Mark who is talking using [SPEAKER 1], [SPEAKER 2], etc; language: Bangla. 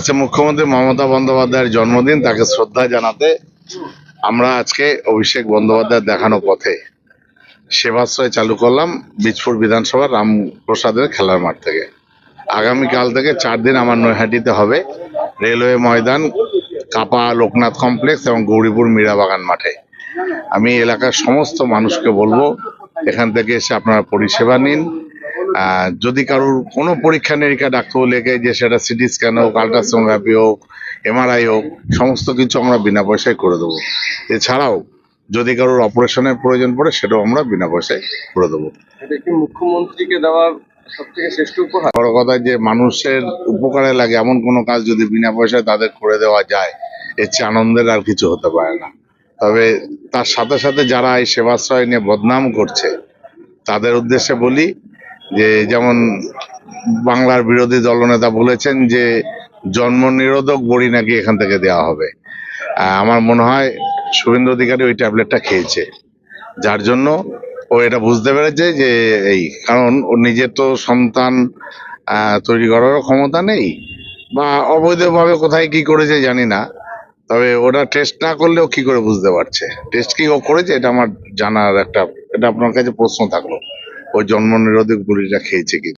[SPEAKER 1] আজকে মুখ্যমন্ত্রী মমতা বন্দ্যোপাধ্যায়ের জন্মদিন, তাকে শ্রদ্ধা জানাতে আমরা আজকে অভিষেক বন্দ্যোপাধ্যায়ের দেখানো পথে সেবাশ্রয় চালু করলাম বীজপুর বিধানসভার রামপ্রসাদের খেলার মাঠ থেকে। আগামীকাল থেকে 4 দিন আমার নৈহাটিতে হবে, রেলওয়ে ময়দান, কাপা লোকনাথ কমপ্লেক্স এবং গৌরীপুর মীরাবাগান মাঠে। আমি এলাকার সমস্ত মানুষকে বলবো এখান থেকে এসে আপনারা পরিষেবা নিন। যদি কারোর কোনো পরীক্ষা নিরীক্ষা ডাক্তার লেগে, যে সেটা সিটি স্ক্যান হোক, আলট্রাসোনোগ্রাফি হোক, এমআরআই হোক, সমস্ত কিছু আমরা বিনা পয়সায় করে দেবো। এছাড়াও যদি কারোর অপারেশনের প্রয়োজন পড়ে সেটাও আমরা বিনা পয়সায় করে দেবো।
[SPEAKER 2] এটা কি মুখ্যমন্ত্রীকে দেওয়া সবথেকে শ্রেষ্ঠ উপহার?
[SPEAKER 1] বড় কথা যে মানুষের উপকারে লাগে এমন কোনো কাজ যদি বিনা পয়সায় তাদের করে দেওয়া যায়, এর চেয়ে আনন্দের আর কিছু হতে পারে না। তবে তার সাথে সাথে যারা এই সেবাশ্রয় নিয়ে বদনাম করছে তাদের উদ্দেশ্যে বলি যে, যেমন বাংলার বিরোধী দলনেতা বলেছেন যে জন্ম নিরোধক বড়ি নাকি এখান থেকে দেওয়া হবে। আমার মনে হয় শুভেন্দু অধিকারী ওই ট্যাবলেটটা খেয়েছে, যার জন্য ও এটা বুঝতে পেরেছে যে কারণ ওর নিজের তো সন্তান তৈরি করারও ক্ষমতা নেই, বা অবৈধভাবে কোথায় কি করেছে জানি না, তবে ওটা টেস্ট না করলেও কি করে বুঝতে পারছে টেস্ট কি ও করেছে, এটা আমার জানার এটা আপনার কাছে প্রশ্ন থাকলো, ওই জন্ম নিরোধক বড়িটা খেয়েছে কি।